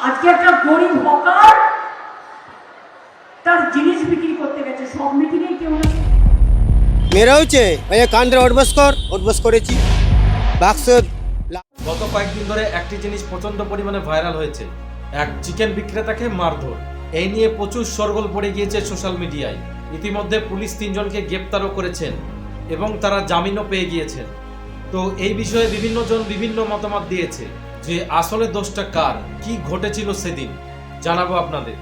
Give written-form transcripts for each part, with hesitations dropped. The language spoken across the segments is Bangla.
আজকে একটা গরিব হকার তার জিনিস বিক্রি করতে গেছে, সব মিটিংয়েই কেউ না মেরা হচ্ছে কান্দ্রে উঠবস করেছি বাক্স। গত কয়েকদিন ধরে একটি জিনিস প্রচন্ড পরিমাণে ভাইরাল হয়েছে, এক চিকেন বিক্রেতাকে মারধর। এই নিয়ে প্রচুর শোরগোল পড়ে গিয়েছে সোশ্যাল মিডিয়ায়। ইতিমধ্যে পুলিশ 3 জনকে গ্রেপ্তারও করেছেন এবং তারা জামিনও পেয়ে গিয়েছেন। তো এই বিষয়ে বিভিন্ন জন বিভিন্ন মতামত দিয়েছে যে আসলে দোষটা কার, কি ঘটেছিল সেদিন জানাবো আপনাদের।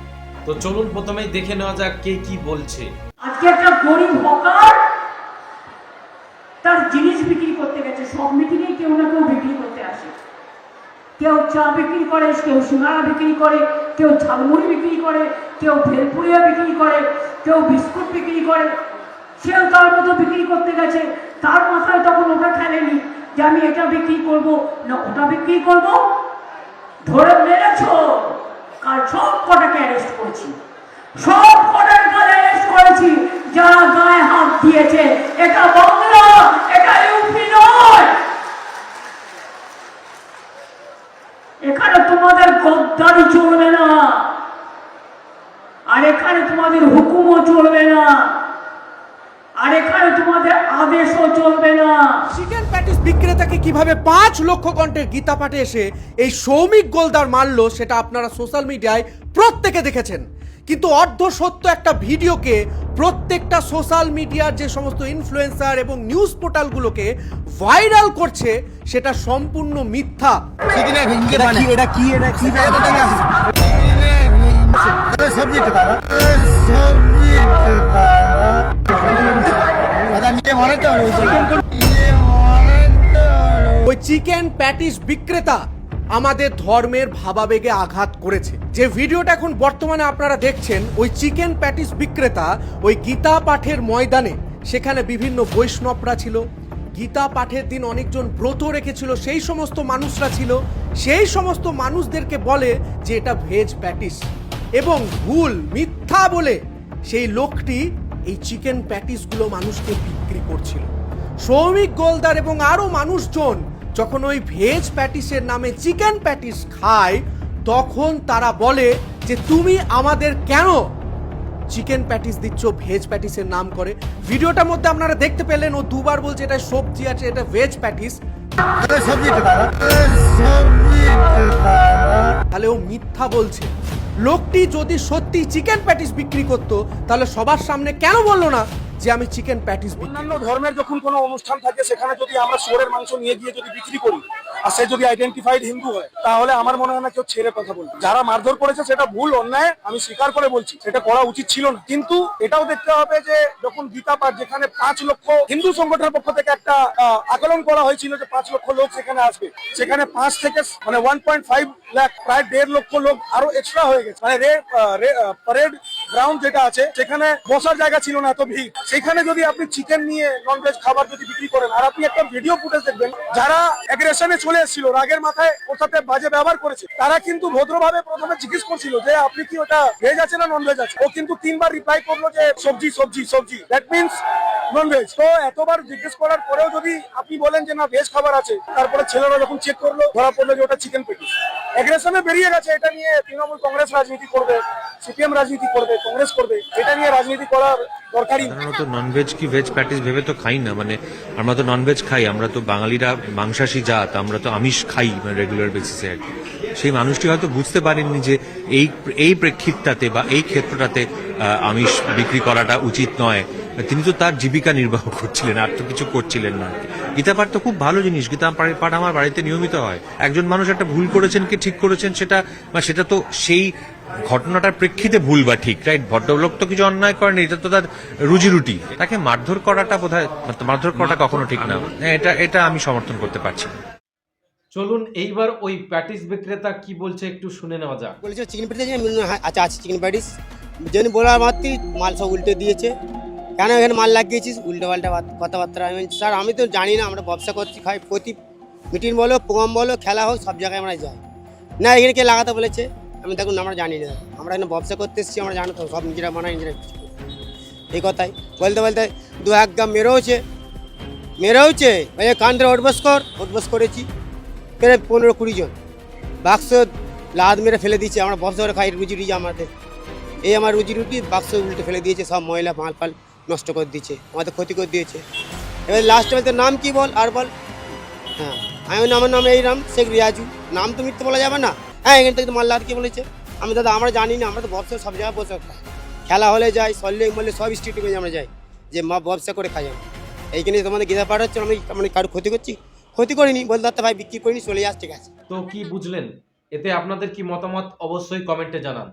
তো চলুন প্রথমেই দেখে নেওয়া যাক কে কি বলছে। আজকে একটা গরিব হকার তার জিনিস বিক্রি করতে গেছে, সব মিটিংয়েই কেউ না কেউ বিক্রি করতে আসে। কেউ চা বিক্রি করে, কেউ সিঙ্গাড়া বিক্রি করে, কেউ ঝালমুড়ি বিক্রি করে, কেউ ভেলপুরিয়া বিক্রি করে, কেউ বিস্কুট বিক্রি করে। সেও তার মতো বিক্রি করতে গেছে। তার মাথায় তখন ওটা খেলেনি যে আমি এটা বিক্রি করব না ওটা বিক্রি করব। ধরে মেরেছ, কাল সব কটাকে অ্যারেস্ট করেছি, সব কটাকে অ্যারেস্ট করেছি যারা গায়ে হাত দিয়েছে। এটা বাংলা, এটা ইউপি নয়। এখানে তোমাদের গদ্দারি চলবে না, আর এখানে তোমাদের হুকুমও চলবে না, আর এখানে তোমাদের আদেশও চলবে না। চিকেন প্যাটিস বিক্রেতাকে কিভাবে 5 লক্ষ কণ্ঠের গীতা পাঠে এসে এই সৌমিক গোলদার মারলো সেটা আপনারা সোশ্যাল মিডিয়ায় প্রত্যেকে দেখেছেন। কিন্তু অর্ধ সত্য একটা ভিডিওকে প্রত্যেকটা সোশ্যাল মিডিয়ার যে সমস্ত ইনফ্লুয়েন্সার এবং নিউজ পোর্টালগুলোকে ভাইরাল করছে সেটা সম্পূর্ণ মিথ্যা। ওই চিকেন প্যাটিস বিক্রেতা আমাদের ধর্মের ভাবাবেগে আঘাত করেছে। যে ভিডিওটা এখন বর্তমানে আপনারা দেখছেন, ওই চিকেন প্যাটিস বিক্রেতা ওই গীতা পাঠের ময়দানে, সেখানে বিভিন্ন বৈষ্ণবরা ছিল, গীতা পাঠের দিন অনেকজন ব্রত রেখেছিল, সেই সমস্ত মানুষরা ছিল। সেই সমস্ত মানুষদেরকে বলে যে এটা ভেজ প্যাটিস, এবং ভুল মিথ্যা বলে সেই লোকটি এই চিকেন প্যাটিসগুলো মানুষকে বিক্রি করছিল। সৌমিক গোলদার এবং আরো মানুষজন যখন ওই ভেজ প্যাটিসের নামে চিকেন প্যাটিস খায়, তখন তারা বলে যে তুমি আমাদের কেন চিকেন প্যাটিস দিচ্ছ ভেজ প্যাটিসের নাম করে। ভিডিওটার মধ্যে আপনারা দেখতে পেলেন ও দুবার বলছে এটা সবজি আছে, এটা ভেজ প্যাটিস। তাহলে ও মিথ্যা বলছে। লোকটি যদি সত্যি চিকেন প্যাটিস বিক্রি করতো তাহলে সবার সামনে কেন বললো না যে আমি চিকেন প্যাটিস? অন্যান্য ধর্মের যখন কোনো অনুষ্ঠান থাকে সেখানে যদি আমরা শুয়োরের মাংস নিয়ে গিয়ে যদি বিক্রি করি আর সে যদি আইডেন্টিফাইড হিন্দু হয়, তাহলে আমার মনে হয় না কেউ ছেড়ে কথা বলবে। যারা মারধর করেছে সেটা ভুল, অন্যায়, আমি স্বীকার করে বলছি, সেটা করা উচিত ছিল না। কিন্তু এটাও দেখতে হবে যে যখন গীতা পাঠ, যেখানে 5 লক্ষ হিন্দু সংগঠনের পক্ষ থেকে একটা আকলন করা হয়েছিল যে 5 লক্ষ লোক সেখানে আসবে, সেখানে 5 থেকে 1.5 লাখ, প্রায় 1.5 লক্ষ লোক আরো এক্সট্রা হয়ে গেছে। মানে প্যারেড গ্রাউন্ড যেটা আছে সেখানে বসার জায়গা ছিল না, এত ভিড়। সেখানে যদি আপনি চিকেন নিয়ে ননভেজ খাবার যদি বিক্রি করেন, আর আপনি একটা ভিডিও ফুটেজ দেখবেন, যারা অ্যাগ্রেশনে চলে এসেছিল, রাগের মাথায় ওর সাথে বাজে ব্যবহার করেছে, তারা কিন্তু ভদ্রভাবে প্রথমে জিজ্ঞেস করছিল যে আপনি কি ওটা ভেজ আছে না ননভেজ আছে। ও কিন্তু 3 বার রিপ্লাই করলো যে সবজি সবজি সবজি, দ্যাট মিনস ননভেজ। তো এতবার জিজ্ঞেস করার পরেও যদি আপনি বলেন যে না ভেজ খাবার আছে, তারপরে ছেলেরা যখন চেক করলো ধরা পড়লো যে ওটা চিকেন প্যাটিস। অ্যাগ্রেশনে বেরিয়ে গেছে। এটা নিয়ে তৃণমূল কংগ্রেস রাজনীতি করবে, সিপিএম রাজনীতি করবে, কংগ্রেস করবে, এটা নিয়ে রাজনীতি করার দরকারই। আমরা তো ননভেজ কি ভেজ প্যাটিস ভেবে তো খাই না, মানে আমরা তো ননভেজ খাই, আমরা তো বাঙালিরা মাংসাশী জাত, আমরা তো আমিষ খাই রেগুলার বেসিসে আর কি। সেই মানুষটি হয়তো বুঝতে পারেননি যে এই প্রেক্ষিতটাতে বা এই ক্ষেত্রটাতে আমিষ বিক্রি করাটা উচিত নয়। তিনি তো তার জীবিকা নির্বাহ করছিলেন, আর তো কিছু করছিলেন না। গীতা পাঠ তো খুব ভালো জিনিস, গীতা পাঠ আমার বাড়িতে নিয়মিত হয়। একজন মানুষ একটা ভুল করেছেন কি ঠিক করেছেন সেটা তো সেই ঘটনাটার প্রেক্ষিতে ভুল বা ঠিক, রাইট? ভদ্রলোক তো কিছু অন্যায় করেনি, এটা তো তার রুজি রুটি। তাকে মারধর করাটা বোধহয়, মারধর করাটা কখনো ঠিক না। এটা আমি সমর্থন করতে পারছি না। চলুন এইবার ওই প্যাটিস বিক্রেতা কি বলছে একটু শুনে নেওয়া যাক। বলেছে চিকেন প্যাটিস আচ্ছা আছে চিকেন প্যাটিস, যেন বলার মাত্রই মাল সব উল্টে দিয়েছে। কেন এখানে মাল লাগিয়েছিস? উল্টো পাল্টা কথাবার্তা। আমি স্যার আমি তো জানি না, আমরা ব্যবসা করছি, খাই, প্রতি মিটিং বলো, প্রোগ্রাম বলো, খেলা হোক, সব জায়গায় আমরা যাই না। এখানে কে লাগাতে বলেছে? আমি দেখুন আমরা জানি না, আমরা এখানে ব্যবসা করতে এসেছি, আমরা জানো তো, সব নিজেরা বানাই নিজেরা। এই কথাই বলতে বলতে 2-1 গ্রাম মেরেওছে কান্দ্রে উঠবস করেছি, প্রায় 15-20 জন। বাক্স লাদ মেরে ফেলে দিচ্ছে, আমরা ব্যবসা করে খাই, রুজি রুজি আমাদের। এই আমার রুজি রুটি বাক্স উল্টে ফেলে দিয়েছে, সব ময়লা মাল ফাল নষ্ট করে দিয়েছে, আমাদের ক্ষতি করে দিয়েছে। এবার লাস্টে বলতে নাম কি বল আর বল। হ্যাঁ আমি বলি, আমার নাম এই নাম শেখ রিয়াজু। নাম তো মিথ্যে বলা যাবে না। হ্যাঁ এখান থেকে তো মাল্লাদ কি বলেছে, আমি দাদা আমরা জানি না, আমরা তো ব্যবসা সব জায়গায় বসে খাই, খেলা হলে যাই, সল্লে মল্লে সব স্ট্রিটে আমরা যাই, যে মা ব্যবসা করে খাই। আমি এইখানে তোমাদের গেঁদা পাঠাচ্ছে, আমি কারো ক্ষতি করছি? ক্ষতি করিনি, বলতে দাদা ভাই বিক্রি করিনি, চলে যাস, ঠিক আছে। তো কি বুঝলেন? এতে আপনাদের কি মতামত অবশ্যই কমেন্টে জানান।